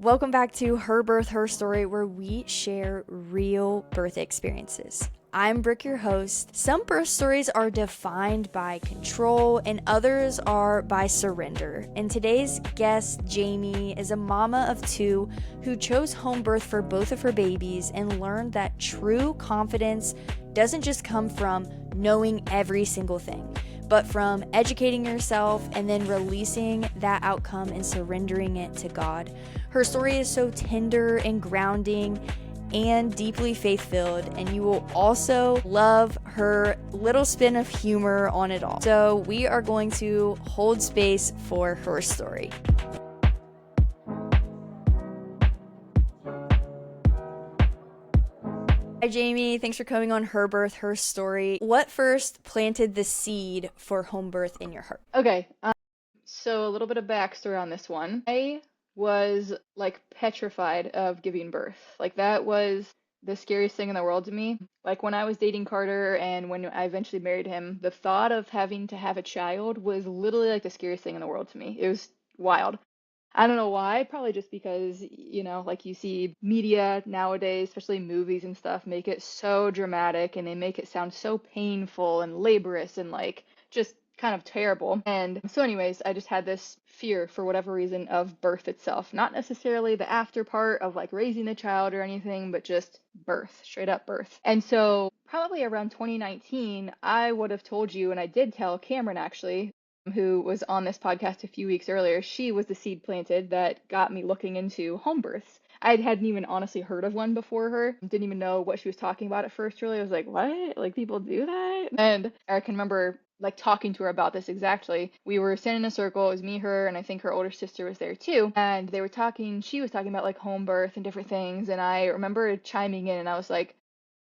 Welcome back to Her Birth, Her Story, where we share real birth experiences. I'm Brooke, your host. Some birth stories are defined by control and others are by surrender. And today's guest, Jamie, is a mama of two who chose home birth for both of her babies and learned that true confidence doesn't just come from knowing every single thing, but from educating yourself and then releasing that outcome and surrendering it to God. Her story is so tender and grounding and deeply faith-filled, and you will also love her little spin of humor on it all. So we are going to hold space for her story. Hi, Jamie. Thanks for coming on Her Birth, Her Story. What first planted the seed for home birth in your heart? Okay, so a little bit of backstory on this one. I was like petrified of giving birth. Like that was the scariest thing in the world to me. Like when I was dating Carter and when I eventually married him, the thought of having to have a child was literally like the scariest thing in the world to me. It was wild. I don't know why, probably just because, like you see media nowadays, especially movies and stuff, make it so dramatic and they make it sound so painful and laborious and like just kind of terrible. And so, anyways, I just had this fear for whatever reason of birth itself. Not necessarily the after part of like raising the child or anything, but just birth, straight up birth. And so, probably around 2019, I would have told you, and I did tell Cameron actually, who was on this podcast a few weeks earlier, she was the seed planted that got me looking into home births. I hadn't even honestly heard of one before her. Didn't even know what she was talking about at first, really. I was like, what? Like, people do that? And I can remember like talking to her about this exactly. We were sitting in a circle. It was me, her, and I think her older sister was there too. And they were talking, she was talking about like home birth and different things. And I remember chiming in and I was like,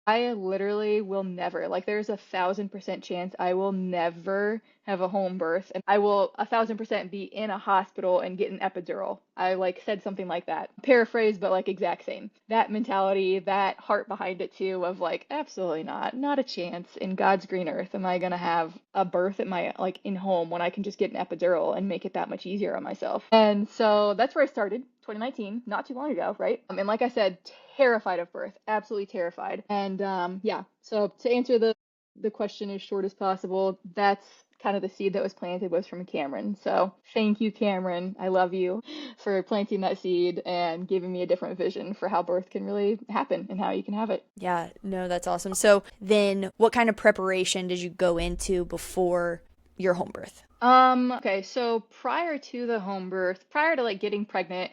I literally will never, like, there's 1,000% chance I will never have a home birth, and I will 1,000% be in a hospital and get an epidural. I like said something like that. Paraphrase, but like exact same. That mentality, that heart behind it too, of like, absolutely not, not a chance in God's green earth am I gonna have a birth at my, like, in home when I can just get an epidural and make it that much easier on myself. And so that's where I started. 2019, not too long ago, right? And like I said, terrified of birth, absolutely terrified. And yeah, so to answer the question as short as possible, that's kind of the seed that was planted was from Cameron. So thank you, Cameron. I love you for planting that seed and giving me a different vision for how birth can really happen and how you can have it. Yeah, no, that's awesome. So then what kind of preparation did you go into before your home birth? Okay, so prior to the home birth, prior to like getting pregnant,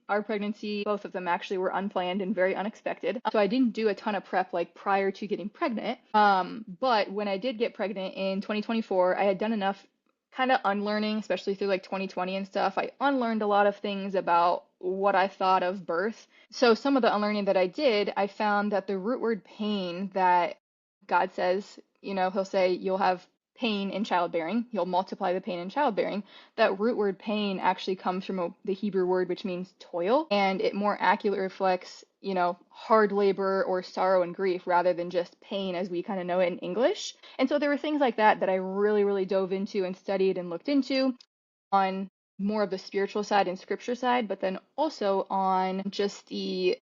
our pregnancy, both of them actually were unplanned and very unexpected. So I didn't do a ton of prep like prior to getting pregnant. But when I did get pregnant in 2024, I had done enough kind of unlearning, especially through like 2020 and stuff. I unlearned a lot of things about what I thought of birth. So some of the unlearning that I did, I found that the root word pain that God says, he'll say you'll have pain in childbearing. He'll multiply the pain in childbearing. That root word pain actually comes from the Hebrew word which means toil, and it more accurately reflects, hard labor or sorrow and grief rather than just pain as we kind of know it in English. And so there were things like that that I really, really dove into and studied and looked into on more of the spiritual side and scripture side, but then also on just the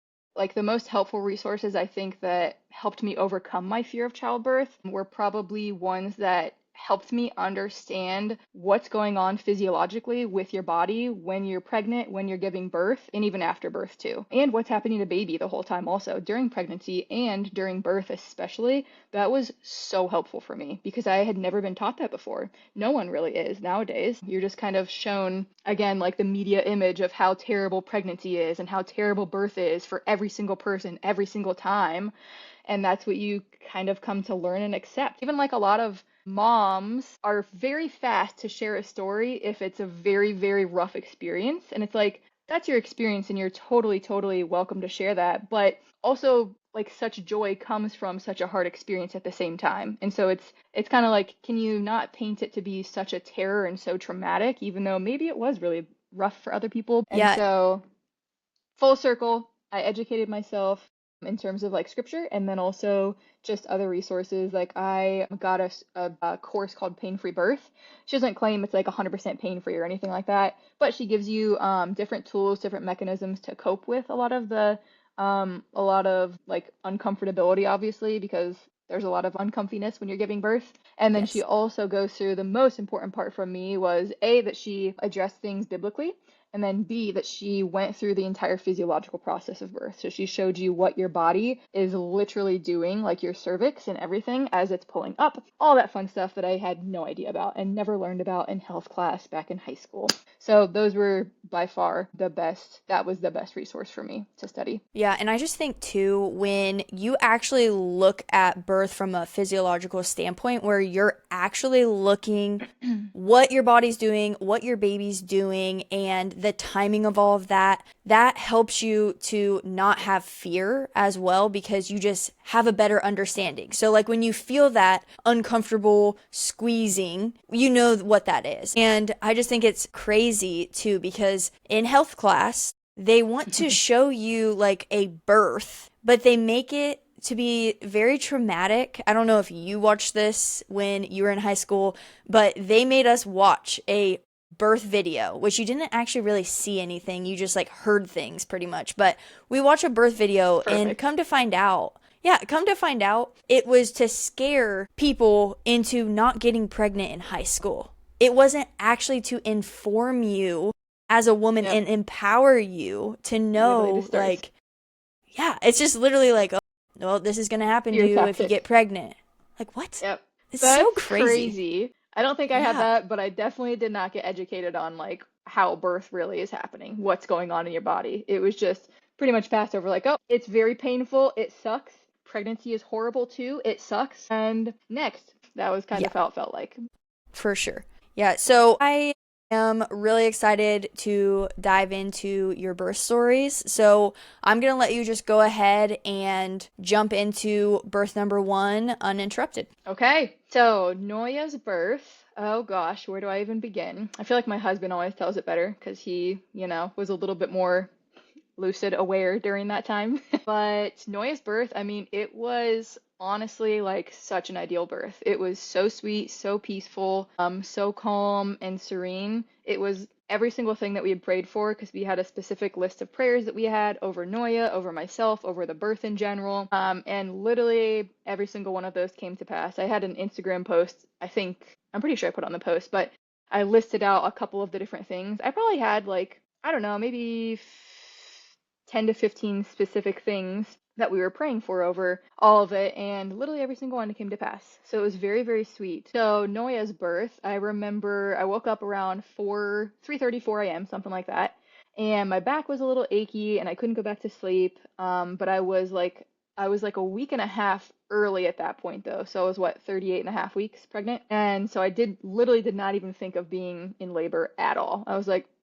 most helpful resources I think that helped me overcome my fear of childbirth were probably ones that helped me understand what's going on physiologically with your body when you're pregnant, when you're giving birth, and even after birth too. And what's happening to baby the whole time also during pregnancy and during birth especially. That was so helpful for me because I had never been taught that before. No one really is nowadays. You're just kind of shown, again, like the media image of how terrible pregnancy is and how terrible birth is for every single person, every single time. And that's what you kind of come to learn and accept. Even like a lot of moms are very fast to share a story if it's a very, very rough experience. And it's like, that's your experience and you're totally, totally welcome to share that. But also, like, such joy comes from such a hard experience at the same time. And so it's kind of like, can you not paint it to be such a terror and so traumatic, even though maybe it was really rough for other people? And Yeah, so full circle, I educated myself. in terms of like scripture, and then also just other resources. Like I got a course called Pain Free Birth. She doesn't claim it's like 100% pain free or anything like that, but she gives you different tools, different mechanisms to cope with a lot of like uncomfortability, obviously, because there's a lot of uncomfiness when you're giving birth. And then she Yes. also goes through the most important part for me was A, that she addressed things biblically, and then B, that she went through the entire physiological process of birth. So she showed you what your body is literally doing, like your cervix and everything, as it's pulling up. All that fun stuff that I had no idea about and never learned about in health class back in high school. So those were by far the best. That was the best resource for me to study. Yeah, and I just think too, when you actually look at birth from a physiological standpoint, where you're actually looking what your body's doing, what your baby's doing, and the timing of all of that, that helps you to not have fear as well because you just have a better understanding. So, like when you feel that uncomfortable squeezing, you know what that is. And I just think it's crazy too because in health class, they want to show you like a birth, but they make it to be very traumatic. I don't know if you watched this when you were in high school, but they made us watch a birth video, which you didn't actually really see anything. You just like heard things pretty much. But we watched a birth video and Perfect. come to find out, it was to scare people into not getting pregnant in high school. It wasn't actually to inform you as a woman Yep. and empower you to Literally to know, start. like, yeah, it's just literally like, oh, well, this is going to happen to Fear you if you get tactic. pregnant. Like, what? Yep. It's so That's crazy. crazy. I don't think I had Yeah, that, but I definitely did not get educated on like how birth really is happening, what's going on in your body. It was just pretty much passed over like, oh, it's very painful, it sucks. Pregnancy is horrible too, it sucks. And next, that was kind yeah, of how it felt like. for sure. Yeah, so I am really excited to dive into your birth stories. So I'm going to let you just go ahead and jump into birth number one uninterrupted. Okay, so Noya's birth. Oh gosh, where do I even begin? I feel like my husband always tells it better because he, was a little bit more lucid aware during that time. But Noya's birth, I mean, it was honestly like such an ideal birth. It was so sweet, so peaceful, so calm and serene. It was every single thing that we had prayed for because we had a specific list of prayers that we had over Noya, over myself, over the birth in general. And literally every single one of those came to pass. I had an Instagram post, I'm pretty sure I put on the post, but I listed out a couple of the different things. I probably had like, I don't know, maybe 10 to 15 specific things that we were praying for over all of it, and literally every single one came to pass. So it was very, very sweet. So Noya's birth, I remember I woke up around 3:30, 4 a.m., something like that, and my back was a little achy and I couldn't go back to sleep. But I was like a week and a half early at that point though. So I was what, 38 and a half weeks pregnant. And so I did not even think of being in labor at all.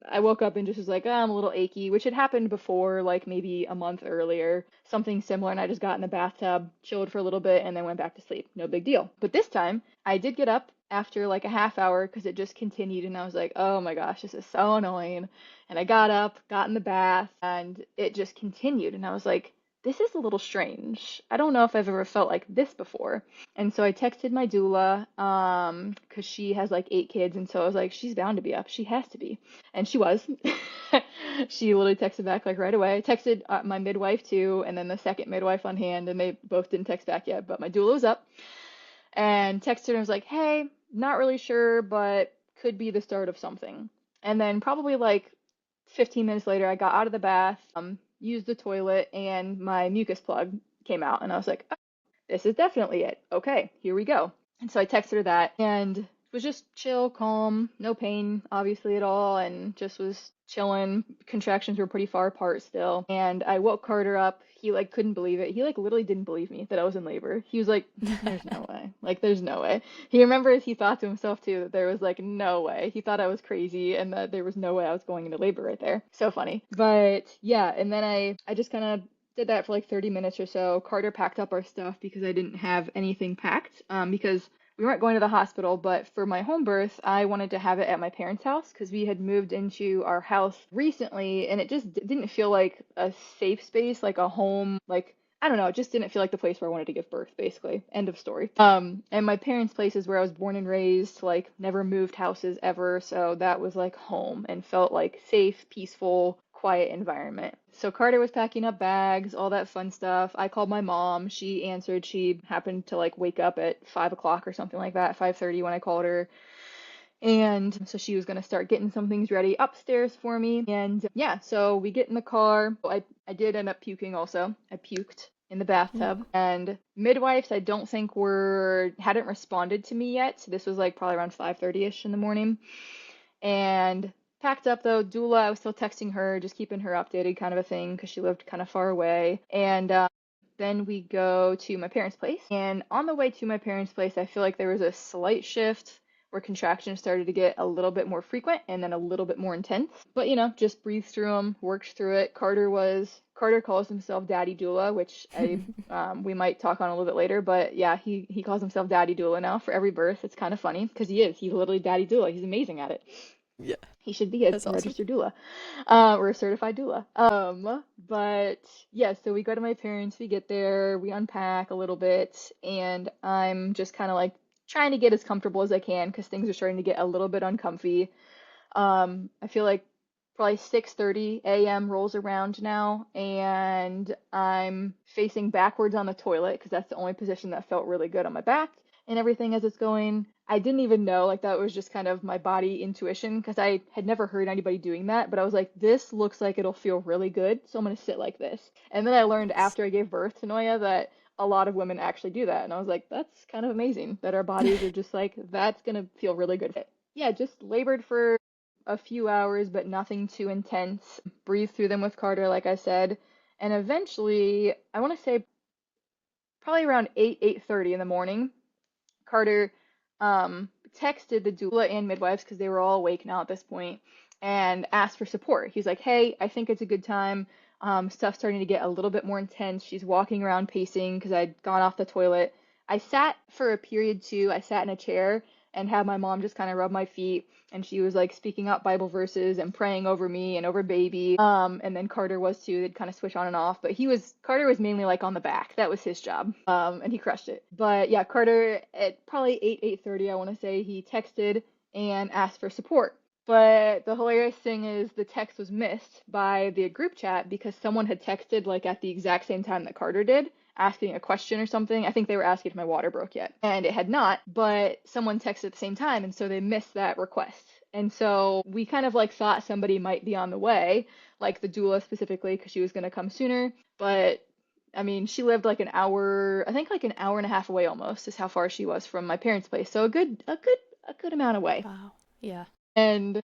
I woke up and just was like, oh, I'm a little achy, which had happened before, like maybe a month earlier, something similar. And I just got in the bathtub, chilled for a little bit, and then went back to sleep. No big deal. But this time I did get up after like a half hour because it just continued. And I was like, oh my gosh, this is so annoying. And I got up, got in the bath, and it just continued. And I was like, this is a little strange. I don't know if I've ever felt like this before. And so I texted my doula, because she has like 8 kids, and so I was like, she's bound to be up. She has to be. And she was. She literally texted back like right away. I texted my midwife too, and then the second midwife on hand, and they both didn't text back yet, but my doula was up and texted her and was like, hey, not really sure, but could be the start of something. And then probably like 15 minutes later, I got out of the bath, used the toilet, and my mucus plug came out. And I was like, oh, this is definitely it. Okay, here we go. And so I texted her that and was just chill, calm, no pain, obviously, at all, and just was chilling. Contractions were pretty far apart still. And I woke Carter up. He like couldn't believe it. He like literally didn't believe me that I was in labor. He was like, there's no way. Like, there's no way. He remembers he thought to himself too that there was like no way. He thought I was crazy and that there was no way I was going into labor right there. So funny. But yeah, and then I just kind of did that for like 30 minutes or so. Carter packed up our stuff because I didn't have anything packed, because we weren't going to the hospital, but for my home birth, I wanted to have it at my parents' house because we had moved into our house recently and it just didn't feel like a safe space, like a home, like I don't know, it just didn't feel like the place where I wanted to give birth, basically. End of story. And my parents' place is where I was born and raised, like never moved houses ever, so that was like home and felt like safe, peaceful, quiet environment. So Carter was packing up bags, all that fun stuff. I called my mom. She answered. She happened to like wake up at 5 o'clock or something like that, 5:30 when I called her. And so she was going to start getting some things ready upstairs for me. And yeah, so we get in the car. I did end up puking also. I puked in the Ooh. bathtub. And midwives, I don't think hadn't responded to me yet. So this was like probably around 5:30ish in the morning. And packed up though. Doula, I was still texting her, just keeping her updated, kind of a thing, because she lived kind of far away. And then we go to my parents' place. And on the way to my parents' place, I feel like there was a slight shift where contractions started to get a little bit more frequent and then a little bit more intense. But just breathed through them, worked through it. Carter calls himself Daddy Doula, which we might talk on a little bit later. But yeah, he calls himself Daddy Doula now for every birth. It's kind of funny because he is. He's literally Daddy Doula. He's amazing at it. Yeah, He should be a that's awesome. registered doula, or a certified doula. But yeah, so we go to my parents, we get there, we unpack a little bit, and I'm just kind of like trying to get as comfortable as I can because things are starting to get a little bit uncomfy. I feel like probably 6:30 a.m. rolls around now, and I'm facing backwards on the toilet because that's the only position that felt really good on my back and everything as it's going. I didn't even know, like that was just kind of my body intuition because I had never heard anybody doing that, but I was like, this looks like it'll feel really good, so I'm gonna sit like this. And then I learned Nice. after I gave birth to Noya that a lot of women actually do that, and I was like, that's kind of amazing that our bodies are just like, that's gonna feel really good. Yeah, just labored for a few hours, but nothing too intense. Breathe through them with Carter, like I said. And eventually, I want to say probably around 8:30 in the morning, Carter texted the doula and midwives because they were all awake now at this point and asked for support. He's like, hey, I think it's a good time. Stuff's starting to get a little bit more intense. She's walking around pacing because I'd gone off the toilet. I sat for a period too. I sat in a chair and had my mom just kind of rub my feet, and she was like speaking out Bible verses and praying over me and over baby. And then Carter was too. They'd kind of switch on and off, but Carter was mainly like on the back. That was his job. And he crushed it. But yeah, Carter at probably 8:30, I want to say, he texted and asked for support. But the hilarious thing is the text was missed by the group chat because someone had texted like at the exact same time that Carter did, asking a question or something. I think they were asking if my water broke yet, and it had not, but someone texted at the same time, and so they missed that request. And so we kind of like thought somebody might be on the way, like the doula specifically, because she was going to come sooner. But I mean, she lived like an hour, I think like an hour and a half away almost, is how far she was from my parents' place. So a good amount away. Wow. Yeah. And,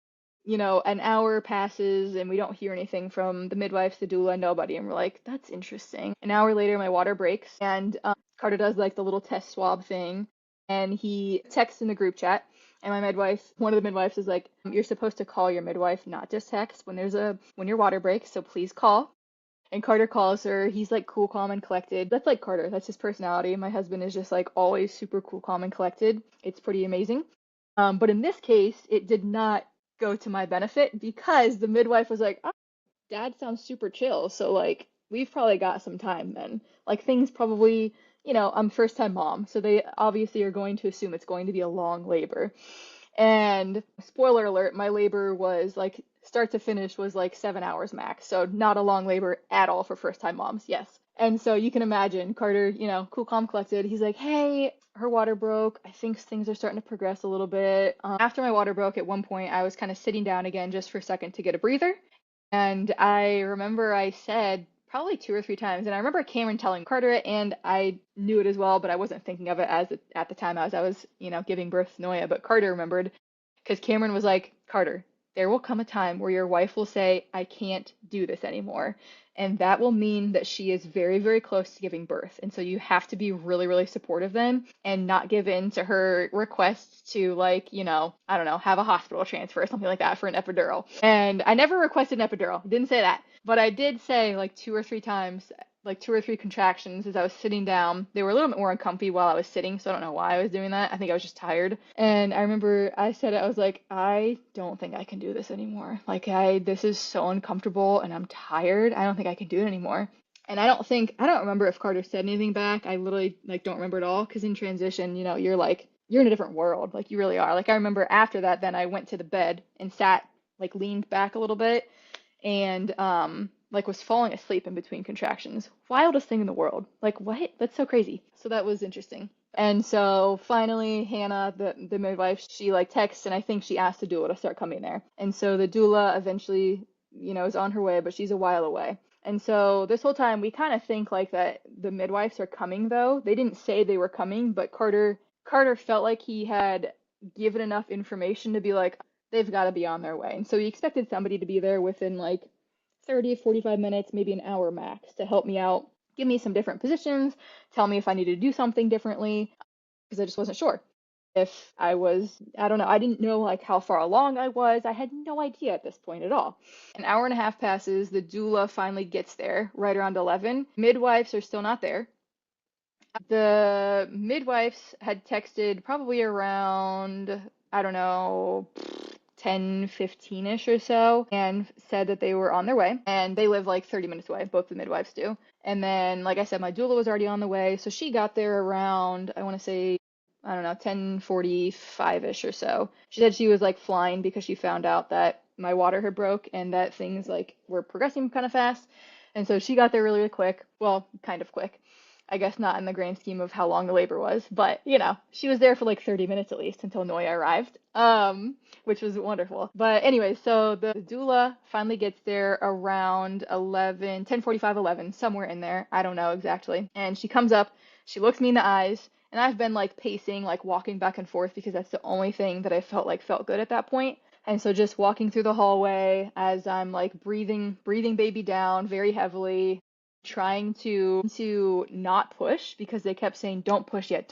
an hour passes and we don't hear anything from the midwives, the doula, nobody. And we're like, that's interesting. An hour later, my water breaks and Carter does like the little test swab thing. And he texts in the group chat. And one of the midwives is like, you're supposed to call your midwife, not just text when your water breaks. So please call. And Carter calls her. He's like cool, calm, and collected. That's like Carter. That's his personality. My husband is just like always super cool, calm, and collected. It's pretty amazing. But in this case, it did not go to my benefit because the midwife was like, oh, dad sounds super chill. So, like, we've probably got some time then. Like, things probably, I'm first time mom. So they obviously are going to assume it's going to be a long labor. And spoiler alert, my labor was like start to finish was like 7 hours max. So not a long labor at all for first time moms. Yes. And so you can imagine Carter, cool, calm, collected. He's like, hey, her water broke. I think things are starting to progress a little bit. After my water broke, at one point, I was kind of sitting down again just for a second to get a breather. And I remember I said probably two or three times, and I remember Cameron telling Carter it, and I knew it as well, but I wasn't thinking of it at the time as I was, giving birth to Noya. But Carter remembered because Cameron was like, Carter, there will come a time where your wife will say, I can't do this anymore. And that will mean that she is very, very close to giving birth. And so you have to be really, really supportive then and not give in to her requests to, like, I don't know, have a hospital transfer or something like that for an epidural. And I never requested an epidural. Didn't say that. But I did say like two or three times, like two or three contractions as I was sitting down. They were a little bit more uncomfy while I was sitting, so I don't know why I was doing that. I think I was just tired. And I remember I said it, I was like, I don't think I can do this anymore. Like this is so uncomfortable and I'm tired. I don't think I can do it anymore. And I don't remember if Carter said anything back. I literally like don't remember at all because in transition, you're in a different world. Like you really are. Like I remember after that, then I went to the bed and sat, like leaned back a little bit and like was falling asleep in between contractions. Wildest thing in the world. Like what? That's so crazy. So that was interesting. And so finally Hannah, the midwife, she like texts and I think she asked the doula to start coming there. And so the doula eventually, is on her way, but she's a while away. And so this whole time we kind of think like that the midwives are coming though. They didn't say they were coming, but Carter felt like he had given enough information to be like, they've got to be on their way. And so he expected somebody to be there within like 30, 45 minutes, maybe an hour max to help me out, give me some different positions, tell me if I needed to do something differently, because I just wasn't sure. If I don't know, I didn't know like how far along I was. I had no idea at this point at all. An hour and a half passes. The doula finally gets there right around 11. Midwives are still not there. The midwives had texted probably around, I don't know, 10:15-ish or so, and said that they were on their way. And they live like 30 minutes away, both the midwives do. And then, like I said, my doula was already on the way. So she got there around, I want to say, I don't know, 10:45-ish or so. She said she was like flying because she found out that my water had broke and that things like were progressing kind of fast. And so she got there really, really quick. Well, kind of quick. I guess not in the grand scheme of how long the labor was, but she was there for like 30 minutes at least until Noya arrived, which was wonderful. But anyway, so the doula finally gets there around 11, 10:45, 11, somewhere in there. I don't know exactly. And she comes up, she looks me in the eyes, and I've been like pacing, like walking back and forth because that's the only thing that I felt good at that point. And so just walking through the hallway as I'm like breathing baby down very heavily, trying to not push because they kept saying don't push yet,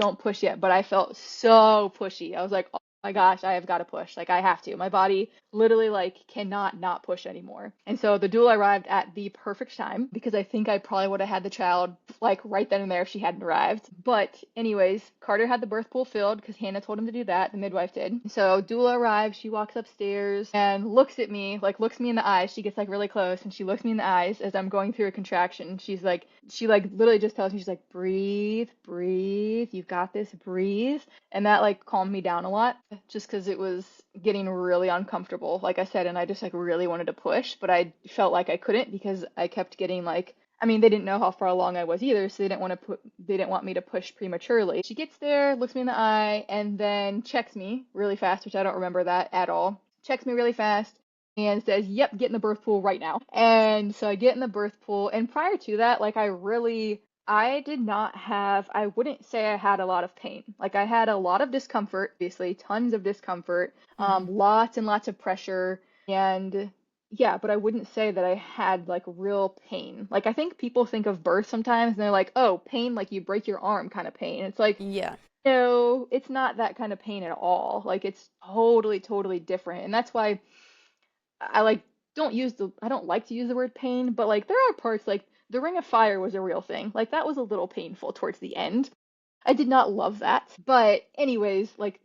but I felt so pushy. I was like, oh my gosh, I have got to push, like I have to. My body literally like cannot not push anymore. And so the doula arrived at the perfect time because I think I probably would have had the child like right then and there if she hadn't arrived. But anyways, Carter had the birth pool filled because Hannah told him to do that, the midwife did. So doula arrives, she walks upstairs and looks at me, like looks me in the eyes. She gets like really close and she looks me in the eyes as I'm going through a contraction. She like literally just tells me, she's like, breathe, breathe, you've got this, breathe. And that like calmed me down a lot just because it was getting really uncomfortable, like I said, and I just like really wanted to push, but I felt like I couldn't because I kept getting like, I mean, they didn't know how far along I was either, so they didn't want me to push prematurely. She gets there, looks me in the eye, and then checks me really fast, which I don't remember that at all. Checks me really fast and says, "Yep, get in the birth pool right now." And so I get in the birth pool, and prior to that, like I did not have, I wouldn't say I had a lot of pain. Like I had a lot of discomfort, obviously, tons of discomfort, Mm-hmm. lots and lots of pressure, and yeah, but I wouldn't say that I had like real pain. Like I think people think of birth sometimes and they're like, oh, pain like you break your arm kind of pain. It's like, Yeah. no, it's not that kind of pain at all. Like it's totally, totally different. And that's why I like I don't like to use the word pain, but like there are parts like the ring of fire was a real thing. Like that was a little painful towards the end. I did not love that. But anyways, like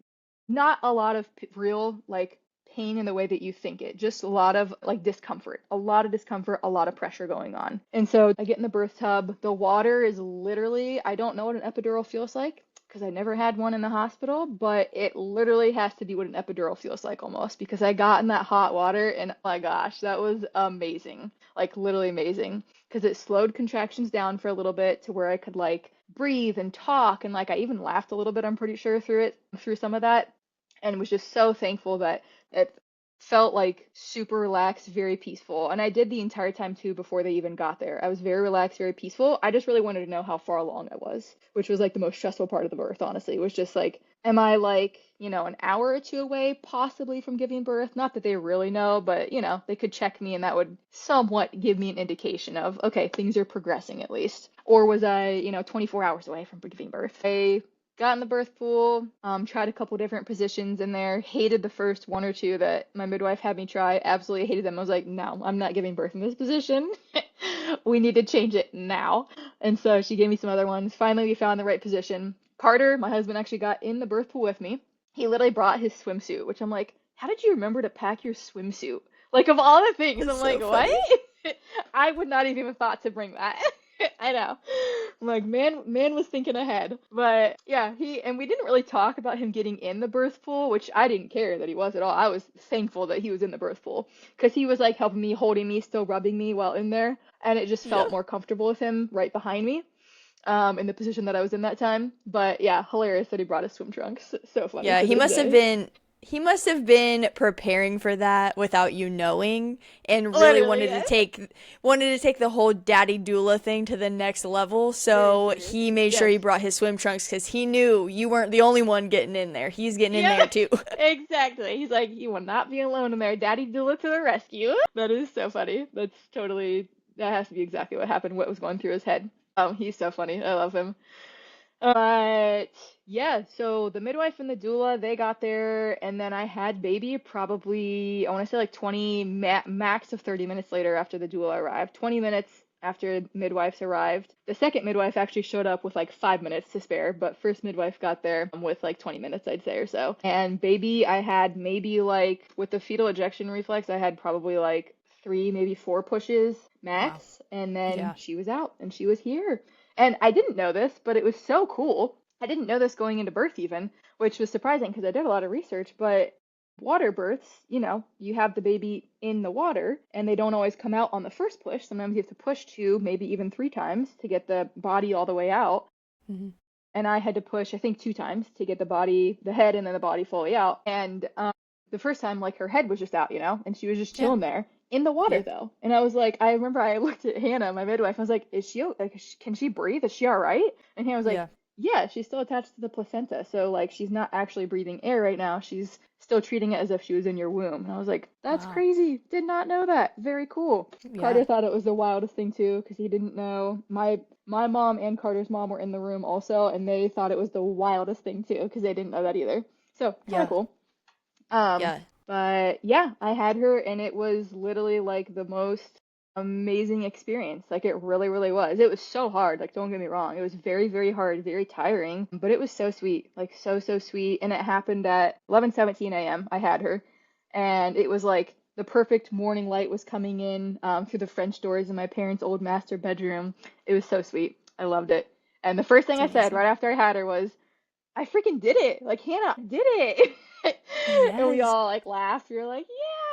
not a lot of real like pain in the way that you think it. Just a lot of like discomfort. A lot of discomfort, a lot of pressure going on. And so I get in the birth tub. The water is literally, I don't know what an epidural feels like because I never had one in the hospital, but it literally has to be what an epidural feels like almost because I got in that hot water and oh my gosh, that was amazing. Like literally amazing because it slowed contractions down for a little bit to where I could like breathe and talk and like I even laughed a little bit, I'm pretty sure through some of that and was just so thankful that it felt like super relaxed, very peaceful. And I did the entire time too before they even got there. I was very relaxed, very peaceful. I just really wanted to know how far along I was, which was like the most stressful part of the birth, honestly. It was just like, am I like, an hour or two away possibly from giving birth? Not that they really know, but they could check me and that would somewhat give me an indication of, okay, things are progressing at least. Or was I, 24 hours away from giving birth? I got in the birth pool, tried a couple different positions in there, hated the first one or two that my midwife had me try, absolutely hated them. I was like, no, I'm not giving birth in this position. We need to change it now. And so she gave me some other ones. Finally, we found the right position. Carter, my husband, actually got in the birth pool with me. He literally brought his swimsuit, which I'm like, how did you remember to pack your swimsuit? Like, of all the things, That's I'm like, so what? funny. I would not have even thought to bring that. I know. I'm like, man was thinking ahead. But yeah, we didn't really talk about him getting in the birth pool, which I didn't care that he was at all. I was thankful that he was in the birth pool because he was like helping me, holding me, still rubbing me while in there, and it just Yeah. felt more comfortable with him right behind me, in the position that I was in that time. But yeah, hilarious that he brought his swim trunks. So funny Yeah, to this day. he must have been preparing for that without you knowing and really Literally, yes. wanted to take the whole daddy doula thing to the next level. Very So serious. he made sure Yes. he brought his swim trunks cuz he knew you weren't the only one getting in there. He's getting in Yep, there too. exactly. He's like, you will not be alone in there. Daddy Doula to the rescue. That is so funny. That has to be exactly what happened, what was going through his head. Oh, he's so funny. I love him. But yeah, so the midwife and the doula, they got there, and then I had baby probably, I want to say like 20, max of 30 minutes later after the doula arrived. 20 minutes after midwives arrived. The second midwife actually showed up with like 5 minutes to spare, but first midwife got there with like 20 minutes, I'd say, or so. And baby, I had maybe like, with the fetal ejection reflex, I had probably like three, maybe four pushes Wow. max, and then Yeah. she was out and she was here. And I didn't know this, but it was so cool. I didn't know this going into birth even, which was surprising because I did a lot of research, but water births, you have the baby in the water and they don't always come out on the first push. Sometimes you have to push two, maybe even three times to get the body all the way out. Hmm. And I had to push, I think, two times to get the head and then the body fully out. And the first time, like her head was just out, and she was just Yeah. chilling there in the water Yeah. though. And I was like, I remember I looked at Hannah, my midwife. I was like, can she breathe? Is she all right? And Hannah was like, Yeah. yeah, she's still attached to the placenta, so like she's not actually breathing air right now. She's still treating it as if she was in your womb. And I was like, that's Wow. crazy. Did not know that. Very cool. Yeah. Carter thought it was the wildest thing too, because he didn't know. My mom and Carter's mom were in the room also, and they thought it was the wildest thing too, because they didn't know that either. So kind of Yeah. cool. Um, Yeah. but yeah, I had her, and it was literally like the most amazing experience. Like it really, really was. It was so hard. Like don't get me wrong, it was very, very hard, very tiring, but it was so sweet. Like so, so sweet. And it happened at 11:17 a.m. I had her, and it was like the perfect morning light was coming in through the French doors in my parents' old master bedroom. It was so sweet. I loved it. And the first thing It's I said amazing. right after I had her was, I freaking did it. Like, Hannah, I did it. And we Yes. all like laughed. We were like,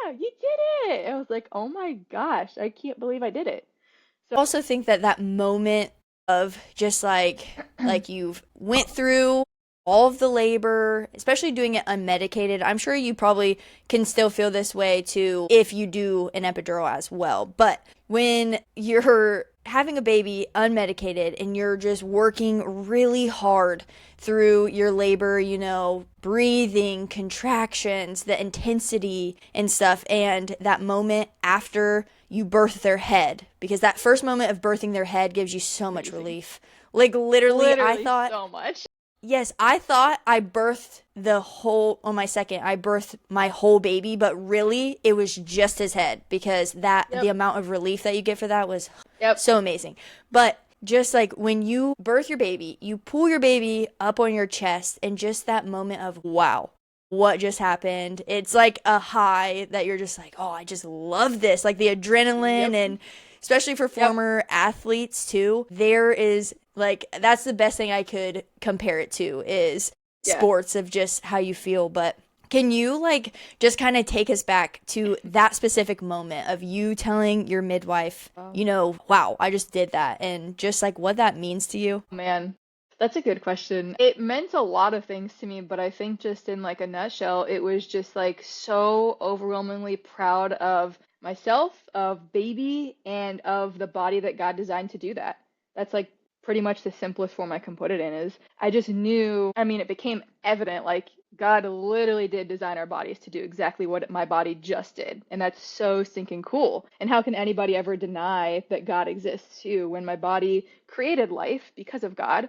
yeah, you did it. And I was like, oh my gosh, I can't believe I did it. I also think that that moment of just So, like you've went through all of the labor, especially doing it unmedicated. I'm sure you probably can still feel this way too if you do an epidural as well. But when you're having a baby unmedicated and you're just working really hard through your labor, breathing, contractions, the intensity and stuff, and that moment after you birth their head, because that first moment of birthing their head gives you so much amazing. relief. Like literally, Literally so much. yes, I thought I birthed on my second, I birthed my whole baby, but really it was just his head because the Yep. amount of relief that you get for that was Yep. so amazing. But just like when you birth your baby, you pull your baby up on your chest and just that moment of, wow, what just happened? It's like a high that you're just like, oh, I just love this. Like the adrenaline, Yep. and especially for Yep. former athletes too, there is like, that's the best thing I could compare it to is Yeah. sports of just how you feel. But can you like just kind of take us back to that specific moment of you telling your midwife, Wow. wow, I just did that, and just like what that means to you? Man, that's a good question. It meant a lot of things to me, but I think just in like a nutshell, it was just like so overwhelmingly proud of myself, of baby, and of the body that God designed to do that. That's like pretty much the simplest form I can put it in is I just knew, I mean, it became evident like God literally did design our bodies to do exactly what my body just did. And that's so stinking cool. And how can anybody ever deny that God exists too when my body created life because of God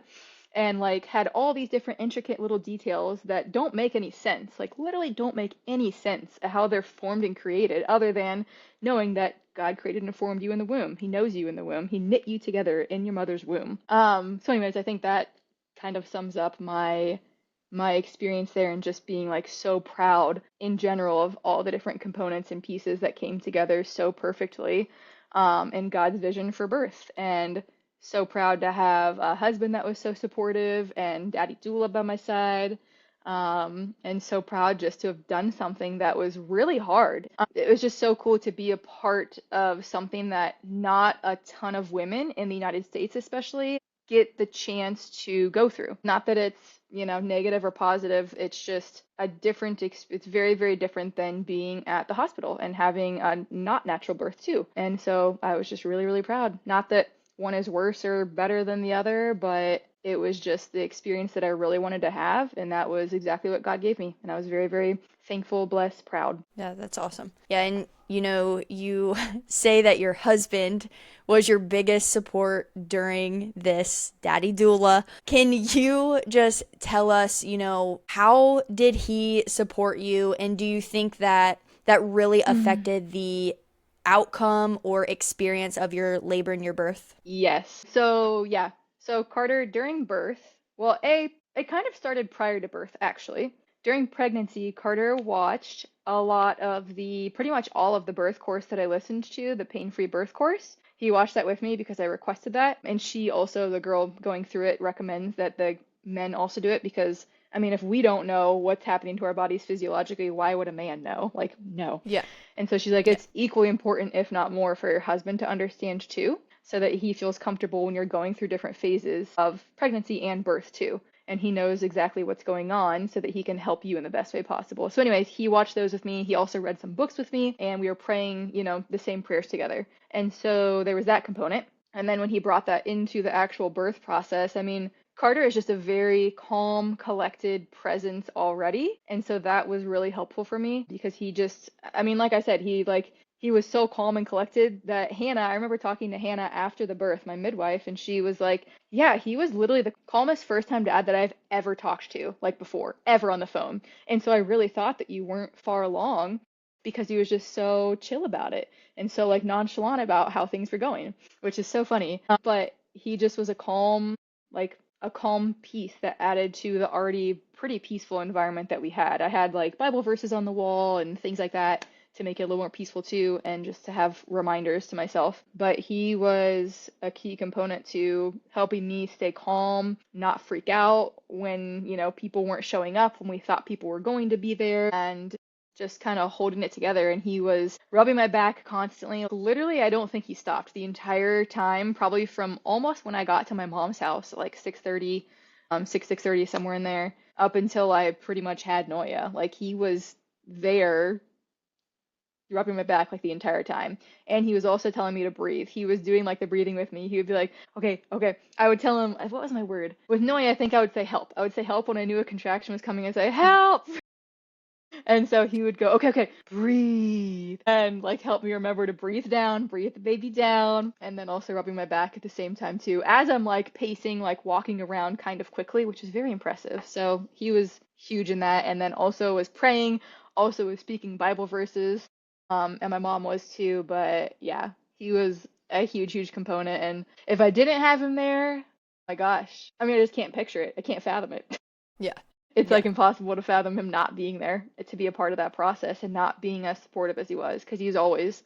and like had all these different intricate little details that don't make any sense, like literally don't make any sense of how they're formed and created other than knowing that God created and formed you in the womb. He knows you in the womb. He knit you together in your mother's womb. So anyways, I think that kind of sums up my experience there and just being like so proud in general of all the different components and pieces that came together so perfectly in God's vision for birth. And so proud to have a husband that was so supportive and daddy doula by my side. And so proud just to have done something that was really hard. It was just so cool to be a part of something that not a ton of women in the United States, especially, get the chance to go through. Not that it's, negative or positive. It's just a different, it's very, very different than being at the hospital and having a not natural birth too. And so I was just really, really proud. Not that one is worse or better than the other, but it was just the experience that I really wanted to have, and that was exactly what God gave me. And I was very, very thankful, blessed, proud. Yeah, that's awesome. Yeah, and you say that your husband was your biggest support during this daddy doula. Can you just tell us, how did he support you, and do you think that that really Mm. affected the outcome or experience of your labor and your birth? Yes. So, yeah. So, Carter, during birth, well, it kind of started prior to birth, actually. During pregnancy, Carter watched a lot of pretty much all of the birth course that I listened to, the pain-free birth course. He watched that with me because I requested that. And she also, the girl going through it, recommends that the men also do it because, I mean, if we don't know what's happening to our bodies physiologically, why would a man know? Like, no. Yeah. And so she's like, Yeah. it's equally important, if not more, for your husband to understand too, so that he feels comfortable when you're going through different phases of pregnancy and birth too. And he knows exactly what's going on so that he can help you in the best way possible. So, anyways, he watched those with me. He also read some books with me, and we were praying, the same prayers together. And so there was that component. And then when he brought that into the actual birth process, I mean, Carter is just a very calm, collected presence already. And so that was really helpful for me because he just, I mean, like I said, he was so calm and collected that I remember talking to Hannah after the birth, my midwife, and she was like, yeah, he was literally the calmest first time dad that I've ever talked to, like before, ever on the phone. And so I really thought that you weren't far along because he was just so chill about it and so like nonchalant about how things were going, which is so funny. But he just was like a calm peace that added to the already pretty peaceful environment that we had. I had like Bible verses on the wall and things like that to make it a little more peaceful too, and just to have reminders to myself. But he was a key component to helping me stay calm, not freak out when, people weren't showing up, when we thought people were going to be there, and just kind of holding it together. And he was rubbing my back constantly. Literally, I don't think he stopped the entire time, probably from almost when I got to my mom's house, like 6:30, 6:30, somewhere in there, up until I pretty much had Noya. Like he was there rubbing my back like the entire time. And he was also telling me to breathe. He was doing like the breathing with me. He would be like, okay, okay. I would tell him, what was my word? With Noya, I think I would say help. I would say help when I knew a contraction was coming and say, help. And so he would go, okay, okay, breathe, and like help me remember to breathe down, breathe the baby down, and then also rubbing my back at the same time too, as I'm like pacing, like walking around kind of quickly, which is very impressive. So he was huge in that, and then also was praying, also was speaking Bible verses, and my mom was too. But yeah, he was a huge, huge component. And if I didn't have him there, my gosh, I mean, I just can't picture it. I can't fathom it. Yeah. It's Yeah. like impossible to fathom him not being there to be a part of that process and not being as supportive as he was because he's always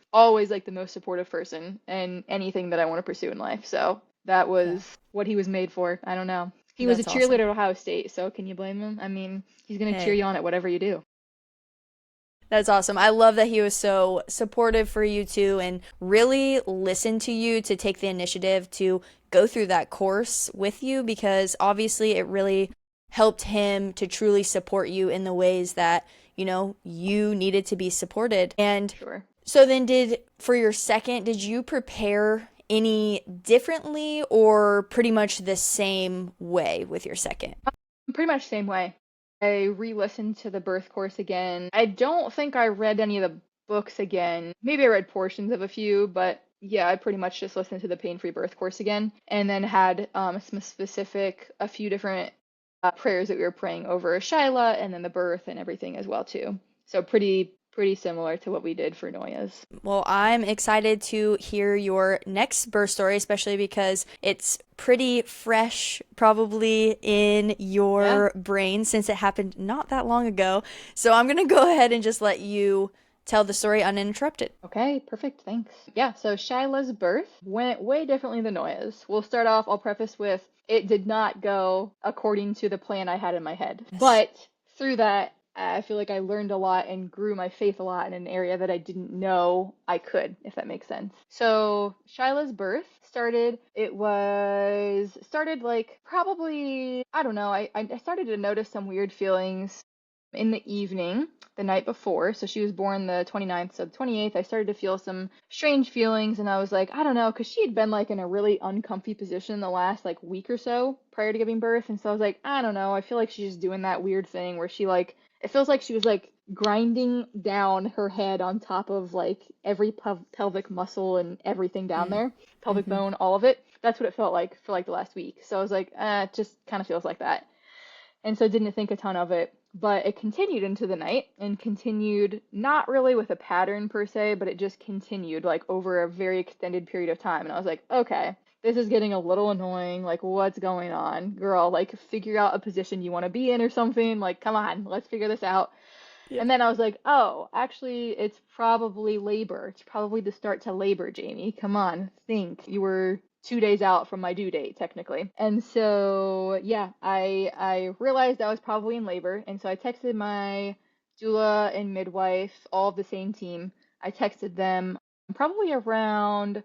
like the most supportive person in anything that I want to pursue in life. So that Yeah. was what he was made for. I don't know. He was a That's cheerleader awesome. at Ohio State, so can you blame him? I mean, he's gonna cheer Hey. you on at whatever you do. That's awesome. I love that he was so supportive for you too and really listened to you to take the initiative to go through that course with you because obviously it really helped him to truly support you in the ways that, you needed to be supported. And Sure. so then for your second, did you prepare any differently or pretty much the same way with your second? Pretty much same way. I re-listened to the birth course again. I don't think I read any of the books again. Maybe I read portions of a few, but yeah, I pretty much just listened to the pain-free birth course again, and then had a few different prayers that we were praying over Shyla, and then the birth and everything as well too. So pretty similar to what we did for Noya's. Well, I'm excited to hear your next birth story, especially because it's pretty fresh, probably in Yeah. your brain since it happened not that long ago. So I'm going to go ahead and just let you tell the story uninterrupted. Okay, perfect. Thanks. Yeah, so Shyla's birth went way differently than Noya's. We'll start off, I'll preface with it did not go according to the plan I had in my head. Yes. But through that, I feel like I learned a lot and grew my faith a lot in an area that I didn't know I could, if that makes sense. So Shyla's birth started like probably, I don't know, I started to notice some weird feelings in the evening the night before. So she was born the 29th, so the 28th, I started to feel some strange feelings, and I was like, I don't know, because she had been like in a really uncomfy position the last like week or so prior to giving birth, and so I was like, I don't know, I feel like she's just doing that weird thing where she like, it feels like she was like grinding down her head on top of like every pelvic muscle and everything down Mm. there, pelvic Mm-hmm. bone, all of it. That's what it felt like for like the last week. So I was like, it just kind of feels like that. And so didn't think a ton of it. But it continued into the night and continued not really with a pattern per se, but it just continued like over a very extended period of time. And I was like, okay, this is getting a little annoying. Like, what's going on? Girl, like, figure out a position you want to be in or something. Like, come on, let's figure this out. Yeah. And then I was like, oh, actually, it's probably labor. It's probably the start to labor, Jamie. Come on, think. You were 2 days out from my due date, technically. And so, yeah, I realized I was probably in labor. And so I texted my doula and midwife, all of the same team. I texted them probably around,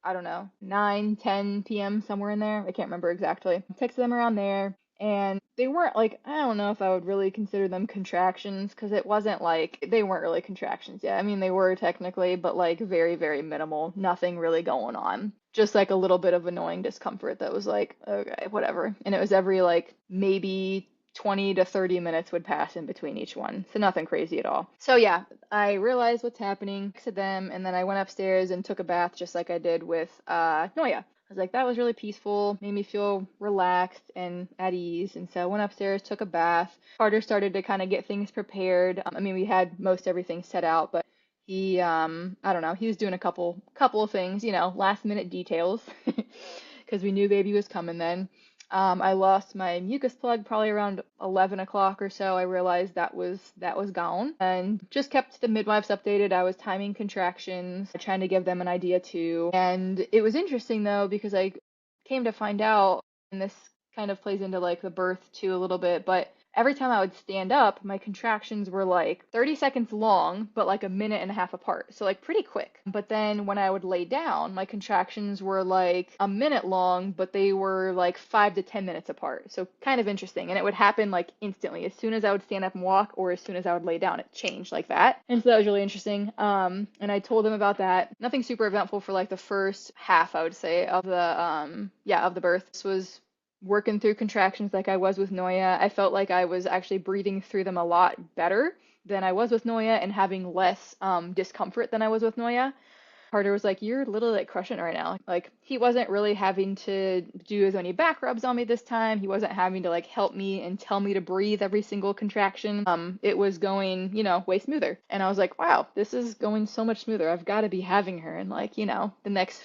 I don't know, 9, 10 p.m., somewhere in there. I can't remember exactly. I texted them around there, and they weren't like, I don't know if I would really consider them contractions, because it wasn't like, they weren't really contractions yet. I mean, they were technically, but like very, very minimal. Nothing really going on. Just like a little bit of annoying discomfort that was like, okay, whatever. And it was every like maybe 20 to 30 minutes would pass in between each one. So nothing crazy at all. So yeah, I realized what's happening to them, and then I went upstairs and took a bath just like I did with Noya. I was like, that was really peaceful, made me feel relaxed and at ease. And so I went upstairs, took a bath. Carter started to kind of get things prepared. I mean, we had most everything set out, but he, I don't know, he was doing a couple of things, last minute details, because we knew baby was coming then. I lost my mucus plug probably around 11 o'clock or so. I realized that was gone, and just kept the midwives updated. I was timing contractions, trying to give them an idea too. And it was interesting though, because I came to find out, and this kind of plays into like the birth too a little bit, but every time I would stand up, my contractions were like 30 seconds long, but like a minute and a half apart. So like pretty quick. But then when I would lay down, my contractions were like a minute long, but they were like 5 to 10 minutes apart. So kind of interesting. And it would happen like instantly. As soon as I would stand up and walk, or as soon as I would lay down, it changed like that. And so that was really interesting. And I told them about that. Nothing super eventful for like the first half, I would say, of the birth. This was working through contractions like I was with Noya. I felt like I was actually breathing through them a lot better than I was with Noya, and having less discomfort than I was with Noya. Carter was like, you're literally like crushing it right now. Like, he wasn't really having to do as many back rubs on me this time. He wasn't having to like help me and tell me to breathe every single contraction. It was going, way smoother. And I was like, wow, this is going so much smoother. I've got to be having her in like, the next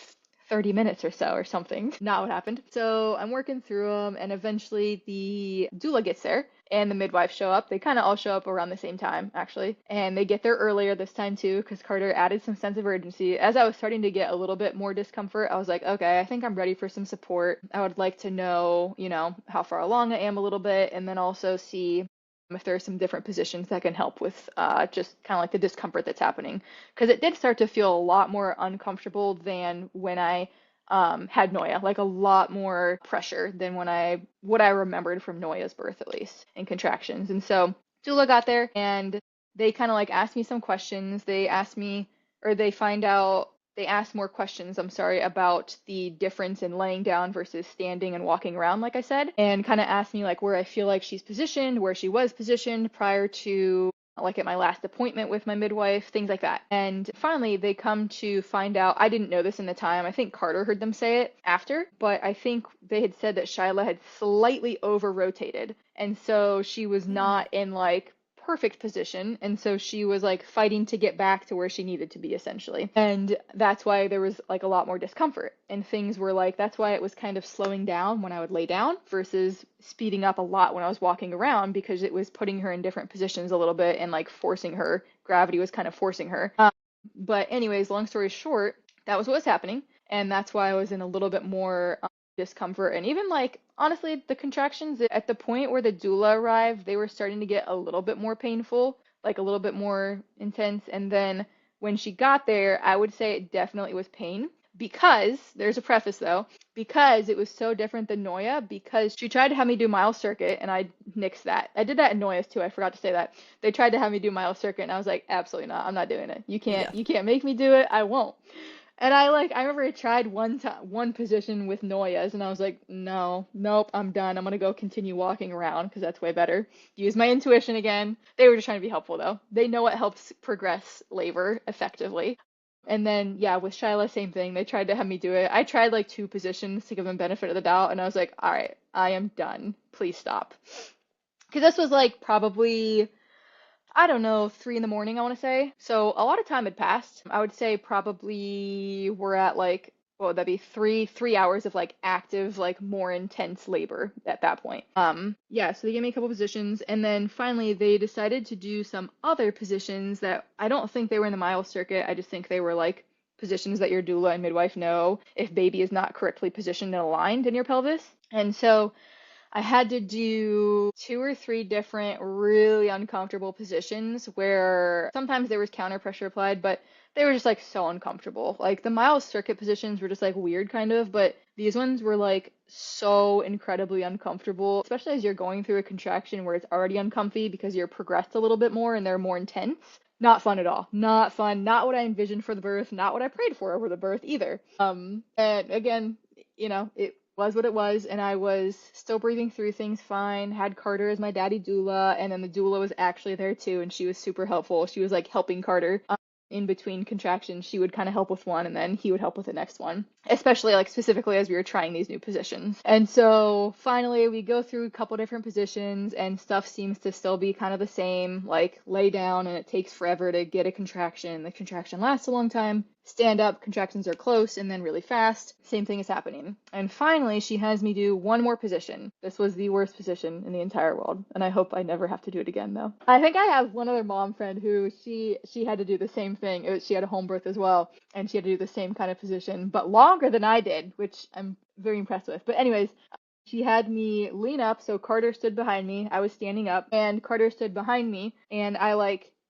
30 minutes or so or something. Not what happened. So I'm working through them, and eventually the doula gets there and the midwives show up. They kind of all show up around the same time, actually. And they get there earlier this time too, because Carter added some sense of urgency. As I was starting to get a little bit more discomfort, I was like, okay, I think I'm ready for some support. I would like to know, how far along I am a little bit, and then also see if there are some different positions that can help with just kind of like the discomfort that's happening. Because it did start to feel a lot more uncomfortable than when I had Noya, like a lot more pressure than what I remembered from Noya's birth, at least, in contractions. And so doula got there, and they kind of like asked me some questions. They asked me, or they asked more questions, I'm sorry, about the difference in laying down versus standing and walking around, like I said, and kind of asked me like where I feel like she's positioned, where she was positioned prior to like at my last appointment with my midwife, things like that. And finally, they come to find out, I didn't know this in the time. I think Carter heard them say it after, but I think they had said that Shyla had slightly over rotated. And so she was not in like perfect position, and so she was like fighting to get back to where she needed to be, essentially. And that's why there was like a lot more discomfort, and things were like, that's why it was kind of slowing down when I would lay down versus speeding up a lot when I was walking around, because it was putting her in different positions a little bit and like forcing her gravity was kind of forcing her. But anyways, long story short, that was what was happening, and that's why I was in a little bit more discomfort. And even like honestly, the contractions at the point where the doula arrived, they were starting to get a little bit more painful, like a little bit more intense. And then when she got there, I would say it definitely was pain. Because there's a preface though, because it was so different than Noya, because she tried to have me do mile circuit and I nixed that. I did that in Noya's too. I forgot to say that. They tried to have me do mile circuit and I was like, absolutely not. I'm not doing it. Yeah. You can't make me do it. I won't. And I remember I tried one position with Noya's and I was like, no, nope, I'm done. I'm gonna go continue walking around because that's way better. Use my intuition again. They were just trying to be helpful though. They know what helps progress labor effectively. And then, yeah, with Shyla, same thing. They tried to have me do it. I tried like two positions to give them benefit of the doubt, and I was like, all right, I am done. Please stop. Because this was like probably, I don't know, 3 in the morning, I want to say. So a lot of time had passed. I would say probably we're at like, what would that be? 3 hours of like active, like more intense labor at that point. Yeah, so they gave me a couple positions, and then finally they decided to do some other positions that I don't think they were in the mile circuit. I just think they were like positions that your doula and midwife know if baby is not correctly positioned and aligned in your pelvis. And so I had to do 2 or 3 different really uncomfortable positions where sometimes there was counter pressure applied, but they were just like so uncomfortable. Like the mile circuit positions were just like weird kind of, but these ones were like so incredibly uncomfortable, especially as you're going through a contraction where it's already uncomfy because you're progressed a little bit more and they're more intense. Not fun at all. Not fun. Not what I envisioned for the birth. Not what I prayed for over the birth either. And again, it was what it was, and I was still breathing through things fine. Had Carter as my daddy doula, and then the doula was actually there too, and she was super helpful. She was like helping Carter in between contractions. She would kind of help with one, and then he would help with the next one, especially like specifically as we were trying these new positions. And so finally we go through a couple different positions, and stuff seems to still be kind of the same, like lay down and it takes forever to get a contraction. The contraction lasts a long time. Stand up, contractions are close and then really fast. Same thing is happening. And finally, she has me do one more position. This was the worst position in the entire world, and I hope I never have to do it again, though. I think I have one other mom friend who she had to do the same thing. She had a home birth as well, and she had to do the same kind of position, but longer than I did, which I'm very impressed with. But anyways, she had me lean up, so Carter stood behind me. I was standing up, and Carter stood behind me, and